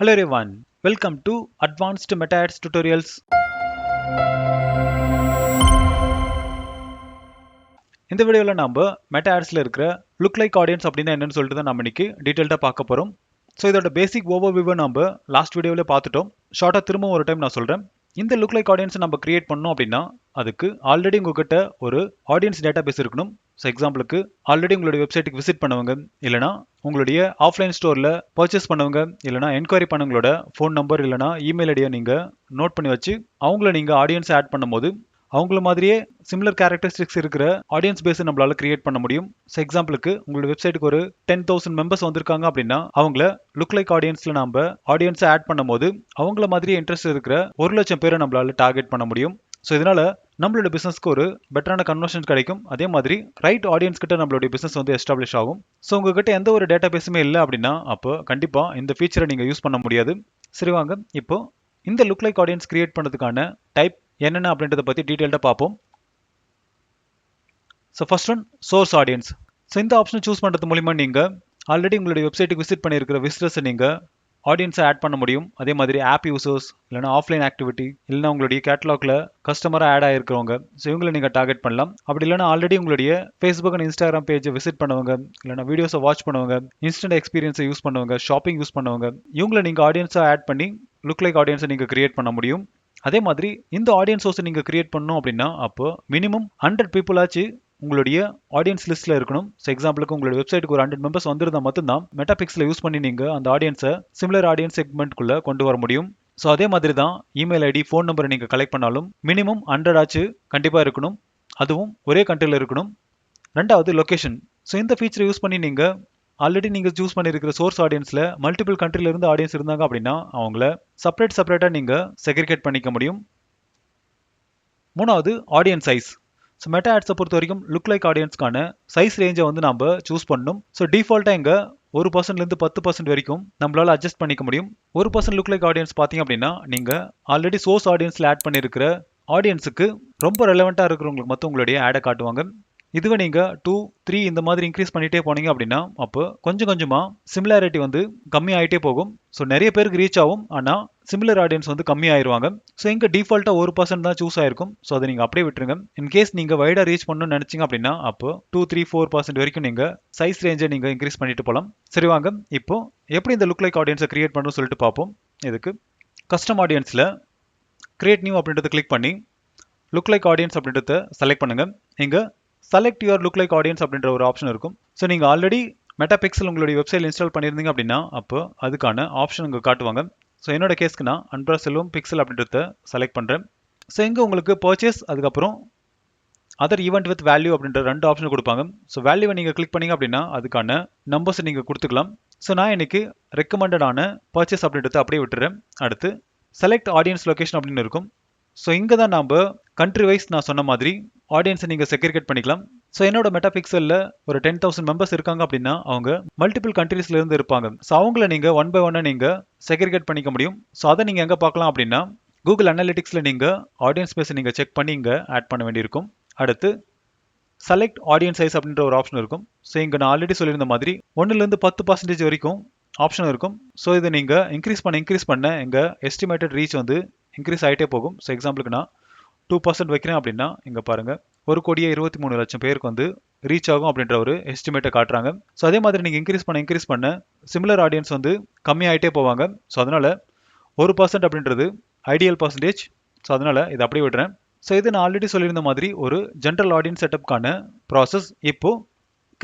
Hello everyone, welcome to Advanced Meta Ads Tutorials. இந்த வீடியோல நாம மெட்டா ஆட்ஸ்ல இருக்கிற லுக் லைக் ஆடியன்ஸ் அப்படின்னா என்னன்னு சொல்லிட்டு தான் நம்ம இன்னைக்கு டீடைல்டா பார்க்க போறோம். ஸோ இதோட பேசிக் ஓவர்வியூவை நம்ம லாஸ்ட் வீடியோவில் பார்த்துட்டோம். ஷார்ட்டா திரும்ப ஒரு டைம் நான் சொல்றேன். இந்த லுக் லைக் ஆடியன்ஸ் நம்ம கிரியேட் பண்ணோம் அப்படின்னா அதுக்கு ஆல்ரெடி உங்ககிட்ட ஒரு ஆடியன்ஸ் டேட்டா பேஸ் இருக்கணும். ஸோ எக்ஸாம்பிளுக்கு ஆல்ரெடி உங்களுடைய வெப்சைட்டுக்கு விசிட் பண்ணவங்க, இல்லைனா உங்களுடைய ஆஃப்லைன் ஸ்டோர்ல பர்ச்சேஸ் பண்ணவங்க, இல்லைனா என்கொயரி பண்ணவங்களோட ஃபோன் நம்பர் இல்லைனா இமெயில் ஐடியை நீங்க நோட் பண்ணி வச்சு அவங்கள நீங்க ஆடியன்ஸ் ஆட் பண்ணும்போது அவங்கள மாதிரியே சிமிலர் கேரக்டரிஸ்டிக்ஸ் இருக்கிற ஆடியன்ஸ் பேஸ் நம்மளால கிரியேட் பண்ண முடியும். ஸோ எக்ஸாம்பிளுக்கு உங்களோட வெப்சைட்டுக்கு ஒரு 10,000 மெம்பர்ஸ் வந்திருக்காங்க அப்படின்னா அவங்கள லுக் லைக் ஆடியன்ஸ்ல நம்ம ஆடியன்ஸை ஆட் பண்ணும்போது அவங்கள மாதிரியே இன்ட்ரெஸ்ட் இருக்கிற 1,00,000 பேரை நம்மளால டார்கெட் பண்ண முடியும். ஸோ இதனால நம்மளோட பிசினஸ்க்கு ஒரு பெட்டரான கன்வர்ஷன் கிடைக்கும். அதே மாதிரி ரைட் ஆடியன்ஸ் கிட்ட நம்மளுடைய பிசினஸ் வந்து எஸ்டாப்ளிஷ் ஆகும். ஸோ உங்ககிட்ட எந்த ஒரு டேட்டா பேஸுமே இல்லை அப்படின்னா அப்போ கண்டிப்பா இந்த ஃபீச்சரை நீங்க யூஸ் பண்ண முடியாது. சரி வாங்க இப்போ இந்த லுக் லைக் ஆடியன்ஸ் கிரியேட் பண்ணதுக்கான டைப் என்னென்ன அப்படின்றத பத்தி டீடைல்டா பார்ப்போம். So first one source audience. So இந்த ஆப்ஷன் சூஸ் பண்றது மூலியமா நீங்க ஆல்ரெடி உங்களுடைய வெப்சைட்டுக்கு விசிட் பண்ணியிருக்கிற விசிட்டர்ஸை நீங்க ஆடியன்ஸை ஆட் பண்ண முடியும். அதே மாதிரி ஆப் யூசர்ஸ் இல்லைனா ஆஃப்லைன் ஆக்டிவிட்டி இல்லைனா உங்களுடைய கேட்டலாக்ல கஸ்டமராக ஆட் ஆகிருக்கிறவங்க, ஸோ இவங்களை நீங்கள் டார்கெட் பண்ணலாம். அப்படி இல்லைனா ஆல்ரெடி உங்களுடைய ஃபேஸ்புக் அண்ட் இன்ஸ்டாகிராம் பேஜை விசிட் பண்ணவங்க, இல்லைனா வீடியோஸை வாட்ச் பண்ணவங்க, இன்ஸ்டன்ட் எக்ஸ்பீரியன்ஸை யூஸ் பண்ணவங்க, ஷாப்பிங் யூஸ் பண்ணவங்க, இவங்களை நீங்கள் ஆடியன்ஸாக ஆட் பண்ணி லுக் லைக் ஆடியன்ஸை நீங்கள் கிரியேட் பண்ண முடியும். அதே மாதிரி இந்த ஆடியன்ஸ் சோர்ஸை நீங்கள் கிரியேட் பண்ணணும் அப்படின்னா அப்போ மினிமம் 100 பீப்புள் ஆச்சு உங்களுடைய ஆடியன்ஸ் லிஸ்ட்ல இருக்கணும். ஸோ எக்ஸாம்பிளுக்கு உங்களுடைய வெப்சைட்டுக்கு ஒரு 100 மெம்பர்ஸ் வந்திருந்தா மட்டும்தான் மெட்டாபிக்ஸ்ல யூஸ் பண்ணி நீங்க அந்த ஆடியன்ஸை சிமிலர் ஆடியன்ஸ் செக்மெண்ட்குள்ள கொண்டு வர முடியும். ஸோ அதே மாதிரி தான் இமெயில் ஐடி, ஃபோன் நம்பரை நீங்க கலெக்ட் பண்ணாலும் மினிமம் 100 ஆச்சு கண்டிப்பா இருக்கணும். அதுவும் ஒரே கண்ட்ரியில் இருக்கணும். ரெண்டாவது லொகேஷன். ஸோ இந்த ஃபீச்சரை யூஸ் பண்ணி நீங்க ஆல்ரெடி நீங்க சூஸ் பண்ணிருக்கிற சோர்ஸ் ஆடியன்ஸ்ல மல்டிபிள் கண்ட்ரில இருந்து ஆடியன்ஸ் இருந்தாங்க அப்படின்னா அவங்கள செப்பரேட்டா நீங்க செக்ரிகேட் பண்ணிக்க முடியும். மூணாவது ஆடியன்ஸ் சைஸ். ஸோ மெட்டா ஆட்ஸை பொறுத்த வரைக்கும் லுக் லைக் ஆடியன்ஸ்க்கான சைஸ் ரேஞ்சை வந்து நம்ம சூஸ் பண்ணணும். ஸோ டிஃபால்ட்டாக இங்கே 1%லேருந்து 10% வரைக்கும் நம்மளால அட்ஜஸ்ட் பண்ணிக்க முடியும். 1% லுக் லைக் ஆடியன்ஸ் பார்த்தீங்க அப்படின்னா நீங்கள் ஆல்ரெடி சோர்ஸ் ஆடியன்ஸில் ஆட் பண்ணியிருக்கிற ஆடியன்ஸுக்கு ரொம்ப ரெலவெண்ட்டாக இருக்கிறவங்களுக்கு மட்டும் உங்களுடைய ஆடை காட்டுவாங்க. இதுவே நீங்கள் 2, 3 இந்த மாதிரி இன்க்ரீஸ் பண்ணிட்டே போனீங்க அப்படின்னா அப்போ கொஞ்சம் கொஞ்சமாக சிமிலாரிட்டி வந்து கம்மி ஆகிட்டே போகும். ஸோ நிறைய பேருக்கு ரீச் ஆகும், ஆனால் சிமிலர் ஆடியன்ஸ் வந்து கம்மி ஆயிடுவாங்க. ஸோ இங்கே டிஃபால்ட்டாக 1% தான் சூஸ் ஆயிருக்கும். ஸோ அதை நீங்கள் அப்படியே விட்டுருங்க. இன்கேஸ் நீங்கள் வைடாக ரீச் பண்ணணும்னு நினச்சிங்க அப்படின்னா அப்போ 2, 3, 4% வரைக்கும் நீங்கள் சைஸ் ரேஞ்சை நீங்கள் இன்க்ரீஸ் பண்ணிட்டு போகலாம். சரி வாங்க இப்போ எப்படி இந்த லுக் லைக் ஆடியன்ஸை கிரியேட் பண்ணணும்னு சொல்லிட்டு பார்ப்போம். இதுக்கு கஸ்டம் ஆடியன்ஸில் கிரியேட் நியூ அப்படின்றத கிளிக் பண்ணி லுக் லைக் ஆடியன்ஸ் அப்படின்றத செலக்ட் பண்ணுங்க. இங்கே select your look like audience அப்படின்ற ஒரு ஆப்ஷன் இருக்கும். ஸோ நீங்கள் ஆல்ரெடி மெட்டாபிக்சல் உங்களுடைய வெப்சைட் இன்ஸ்டால் பண்ணியிருந்தீங்க அப்படின்னா அப்போ அதுக்கான ஆப்ஷன் இங்கே காட்டுவாங்க. ஸோ என்னோட கேஸ்க்கு நான் அன்பிராசலும் பிக்சல் அப்படின்றத செலக்ட் பண்ணுறேன். ஸோ இங்கே உங்களுக்கு பர்ச்சேஸ் அதுக்கப்புறம் அதர் ஈவெண்ட் வித் வேல்யூ அப்படின்ற 2 ஆப்ஷன் கொடுப்பாங்க. ஸோ வேல்யூவை நீங்கள் கிளிக் பண்ணீங்க அப்படின்னா அதுக்கான நம்பர்ஸை நீங்கள் கொடுத்துக்கலாம். ஸோ நான் இன்னைக்கு ரெக்கமெண்டடான பர்ச்சேஸ் அப்படின்றத அப்படியே விட்டுறேன். அடுத்து செலக்ட் ஆடியன்ஸ் லொகேஷன் அப்படின்னு இருக்கும். ஸோ இங்கே தான் நம்ம கண்ட்ரி வைஸ் நான் சொன்ன மாதிரி ஆடியன்ஸை நீங்கள் செக்ரிகேட் பண்ணிக்கலாம். ஸோ என்னோட மெட்டாபிக்சலில் ஒரு 10,000 மெம்பர்ஸ் இருக்காங்க அப்படின்னா அவங்க மல்டிபிள் கண்ட்ரீஸ்ல இருந்து இருப்பாங்க. ஸோ அவங்கள நீங்கள் 1 by 1 நீங்கள் செக்ரிகேட் பண்ணிக்க முடியும். ஸோ அதை நீங்கள் எங்கே பார்க்கலாம் அப்படின்னா கூகுள் அனாலிட்டிக்ஸில் நீங்கள் ஆடியன்ஸ் பேஸை நீங்கள் செக் பண்ணி இங்கே ஆட் பண்ண வேண்டியிருக்கும். அடுத்து செலக்ட் ஆடியன்ஸ் சைஸ் அப்படின்ற ஒரு ஆப்ஷன் இருக்கும். ஸோ இங்கே நான் ஆல்ரெடி சொல்லியிருந்த மாதிரி 1லேருந்து 10% வரைக்கும் ஆப்ஷன் இருக்கும். ஸோ இதை நீங்கள் இன்க்ரீஸ் பண்ண எங்கள் எஸ்டிமேட்டட் ரீச் வந்து இன்க்ரீஸ் ஆகிட்டே போகும். ஸோ எக்ஸாம்பிளுக்கு நான் 2% வைக்கிறேன் அப்படின்னா இங்கே பாருங்கள் 1,23,00,000 பேருக்கு வந்து ரீச் ஆகும் அப்படின்ற ஒரு எஸ்டிமேட்டை காட்டுறாங்க. ஸோ அதே மாதிரி நீங்கள் இன்க்ரீஸ் பண்ண சிமிலர் ஆடியன்ஸ் வந்து கம்மியாகிட்டே போவாங்க. ஸோ அதனால் 1% அப்படின்றது ஐடியல் பர்சன்டேஜ். ஸோ அதனால் இதை அப்படியே விடுறேன். ஸோ இது நான் ஆல்ரெடி சொல்லியிருந்த மாதிரி ஒரு ஜென்ரல் ஆடியன்ஸ் செட்டப்கான ப்ராசஸ். இப்போது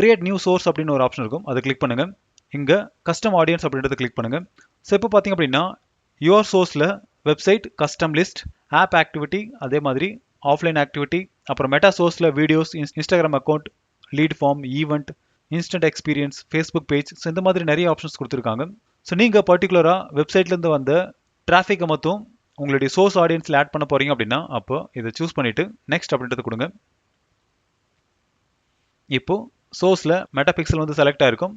கிரியேட் நியூ சோர்ஸ் அப்படின்னு ஒரு ஆப்ஷன் இருக்கும். அதை கிளிக் பண்ணுங்கள். இங்கே கஸ்டம் ஆடியன்ஸ் அப்படின்றத கிளிக் பண்ணுங்கள். ஸோ இப்போ பார்த்தீங்க அப்படின்னா யுவர் சோர்ஸில் website, custom list, app activity, அதே மாதிரி ஆஃப்லைன் ஆக்டிவிட்டி, அப்புறம் மெட்டா சோர்ஸில் videos, Instagram account, lead form, event, instant experience, Facebook page, so இந்த மாதிரி நிறைய ஆப்ஷன்ஸ் கொடுத்துருக்காங்க. ஸோ நீங்கள் பர்டிகுலராக வெப்சைட்லேருந்து வந்த டிராஃபிக்கை மட்டும் உங்களுடைய சோர்ஸ் ஆடியன்ஸில் ஆட் பண்ண போகிறீங்க அப்படின்னா அப்போ இதை சூஸ் பண்ணிவிட்டு நெக்ஸ்ட் அப்படின்றது கொடுங்க. இப்போது சோர்ஸில் மெட்டாபிக்சல் வந்து செலக்ட் ஆகிருக்கும்.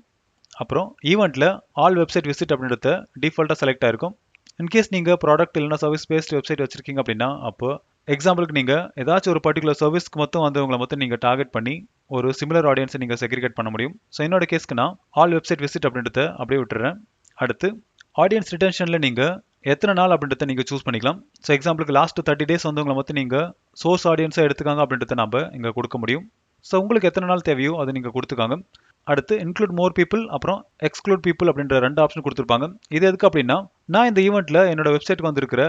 அப்புறம் ஈவெண்ட்டில் ஆல் வெப்சைட் விசிட் அப்படின்றத டிஃபால்ட்டாக செலக்ட் ஆகிருக்கும். இன்கேஸ் நீங்கள் ப்ராடக்ட் இல்லைனா சர்வீஸ் பேஸ்ட் வெப்சைட் வச்சிருக்கீங்க அப்படின்னா அப்போ எக்ஸாம்பிளுக்கு நீங்கள் ஏதாச்சும் ஒரு பர்டிகுலர் சர்வீஸ்க்கு மட்டும் வந்தவங்களை மட்டும் நீங்கள் டார்கெட் பண்ணி ஒரு சிமிலர் ஆடியன்ஸை நீங்கள் செக்ரிகேட் பண்ண முடியும். ஸோ என்னோட கேஸ்க்கு நான் ஆல் வெப்சைட் விசிட் அப்படின்றத அப்படியே விட்டுறேன். அடுத்து ஆடியன்ஸ் ரிட்டென்ஷனில் நீங்கள் எத்தனை நாள் அப்படின்றத நீங்கள் சூஸ் பண்ணிக்கலாம். ஸோ எக்ஸாம்பிளுக்கு லாஸ்ட் 30 டேஸ் வந்தவங்களை மொத்தம் நீங்கள் சோர்ஸ் ஆடியன்ஸாக எடுத்துக்காங்க அப்படின்றத நம்ம இங்கே கொடுக்க முடியும். ஸோ உங்களுக்கு எத்தனை நாள் தேவையோ அதை நீங்கள் கொடுத்துக்காங்க. அடுத்து இன்க்ளூட் மோர் பீப்புள் அப்புறம் எக்ஸ்க்ளூட் பீப்புள் அப்படின்ற 2 ஆப்ஷன் கொடுத்துருப்பாங்க. இது எதுக்கு அப்படின்னா நான் இந்த ஈவெண்ட்டில் என்னோட வெப்சைட்டுக்கு வந்திருக்கிற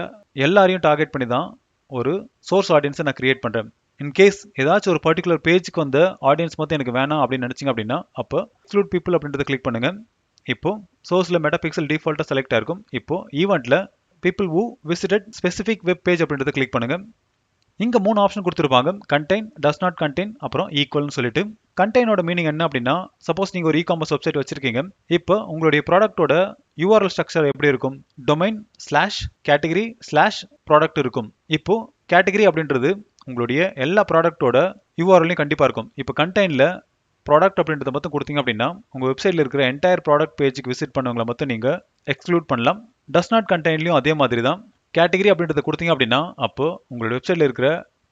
எல்லாரையும் டார்கெட் பண்ணி தான் ஒரு சோர்ஸ் ஆடியன்ஸை நான் கிரியேட் பண்ணுறேன். இன்கேஸ் ஏதாச்சும் ஒரு பர்டிகுலர் பேஜுக்கு வந்த ஆடியன்ஸ் மொத்தம் எனக்கு வேணாம் அப்படின்னு நினச்சிங்க அப்படின்னா அப்போ எக்ஸ்க்ளூட் பீப்புள் அப்படின்றத கிளிக் பண்ணுங்கள். இப்போ சோர்ஸில் மெட்டாபிக்சல் டிஃபால்ட்டாக செலக்ட் ஆயிருக்கும். இப்போ ஈவெண்ட்டில் people who visited specific web page அப்படின்றத கிளிக் பண்ணுங்கள். இங்கே 3 ஆப்ஷன் கொடுத்துருப்பாங்க. கண்டெயின், டஸ் நாட் கண்டெயின், அப்புறம் ஈக்குவல்னு சொல்லிட்டு. கண்டெயினோட மீனிங் என்ன அப்படின்னா சப்போஸ் நீங்கள் ஒரு இ-காமர்ஸ் வெப்சைட் வச்சிருக்கீங்க. இப்போ உங்களுடைய ப்ராடக்ட்டோட URL ஸ்ட்ரக்சர் எப்படி இருக்கும்? டொமைன் /கேட்டகரி /ப்ராடக்ட் இருக்கும். இப்போ கேட்டகரி அப்படின்றது உங்களுடைய எல்லா ப்ராடக்ட்டோட URLலையும் கண்டிப்பாக இருக்கும். இப்போ கண்டெயினில் ப்ராடக்ட் அப்படின்றத மட்டும் கொடுத்தீங்க அப்படின்னா உங்கள் வெப்சைட்டில் இருக்கிற என்டையர் ப்ராடக்ட் பேஜுக்கு விசிட் பண்ணவங்களை மட்டும் நீங்கள் எக்ஸ்க்ளூட் பண்ணலாம். டஸ் நாட் கண்டெயின்லையும் அதே மாதிரி தான். கேட்டகரி அப்படின்றத கொடுத்தீங்க அப்படின்னா அப்போ உங்களோட வெப்சைட்டில் இருக்கிற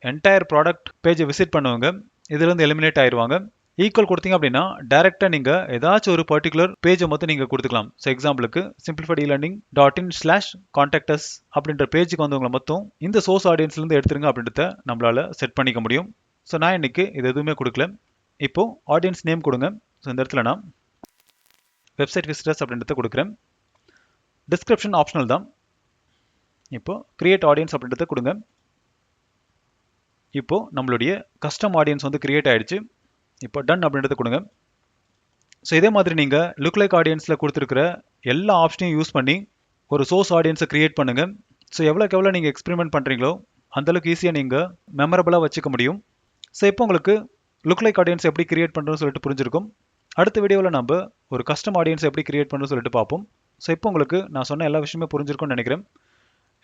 என்டையர் ப்ராடக்ட் பேஜை விசிட் பண்ணுவாங்க, இதுலேருந்து எலிமினேட் ஆயிடுவாங்க. ஈக்குவல் கொடுத்தீங்க அப்படின்னா டேரெக்டாக நீங்கள் ஏதாச்சும் ஒரு பர்டிகுலர் பேஜை மட்டும் நீங்கள் கொடுத்துக்கலாம். ஸோ எக்ஸாம்பிளுக்கு simplified e-learning.in/contact us அப்படின்ற பேஜுக்கு வந்தவங்களை மட்டும் இந்த சோர்ஸ் ஆடியன்ஸ்லேருந்து எடுத்துருங்க அப்படின்றத நம்மளால் செட் பண்ணிக்க முடியும். ஸோ நான் இன்னைக்கு இது எதுவுமே கொடுக்கல. இப்போ ஆடியன்ஸ் நேம் கொடுங்க. ஸோ இந்த இடத்துல நான் வெப்சைட் விசிட்டர்ஸ் அப்படின்றத கொடுக்குறேன். டிஸ்கிரிப்ஷன் ஆப்ஷனல் தான். இப்போ கிரியேட் ஆடியன்ஸ் அப்படின்றத கொடுங்க. இப்போ நம்மளுடைய கஸ்டம் ஆடியன்ஸ் வந்து கிரியேட் ஆயிடுச்சு. இப்போ டன் அப்படின்றத கொடுங்க. ஸோ இதே மாதிரி நீங்கள் லுக் லைக் ஆடியன்ஸில் கொடுத்துருக்கிற எல்லா ஆப்ஷனையும் யூஸ் பண்ணி ஒரு சோர்ஸ் ஆடியன்ஸை கிரியேட் பண்ணுங்கள். ஸோ எவ்வளோக்கு எவ்வளோ நீங்கள் எக்ஸ்பெரிமெண்ட் பண்ணுறீங்களோ அந்தளவுக்கு ஈஸியாக நீங்கள் மெமரபுளாக வச்சுக்க முடியும். ஸோ இப்போ உங்களுக்கு லுக் லைக் ஆடியன்ஸ் எப்படி கிரியேட் பண்ணுறோன்னு சொல்லிட்டு புரிஞ்சிருக்கும். அடுத்த வீடியோவில் நம்ம ஒரு கஸ்டம் ஆடியன்ஸ் எப்படி கிரியேட் பண்ணுறோன்னு சொல்லிட்டு பார்ப்போம். ஸோ இப்போ உங்களுக்கு நான் சொன்ன எல்லா விஷயமே புரிஞ்சிருக்கும்னு நினைக்கிறேன்.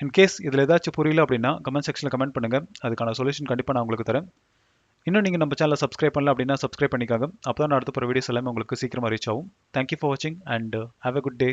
இன்கேஸ் இதில் ஏதாச்சும் புரியல அப்படின்னா கமெண்ட் செக்ஷனில் கமெண்ட் பண்ணுங்கள். அதுக்கான சொல்யூஷன் கண்டிப்பாக நான் உங்களுக்கு தரேன். இன்னும் நீங்கள் நம்ம சேனலை சப்ஸ்கிரைப் பண்ணல அப்படின்னா சப்ஸ்கிரைப் பண்ணிக்காங்க. அப்போ தான் நான் அடுத்த போகிற வீடியோஸ் எல்லாமே உங்களுக்கு சீக்கிரமாக ரீச் ஆகும். தேங்க்யூ ஃபார் வாட்சிங் and have a good day.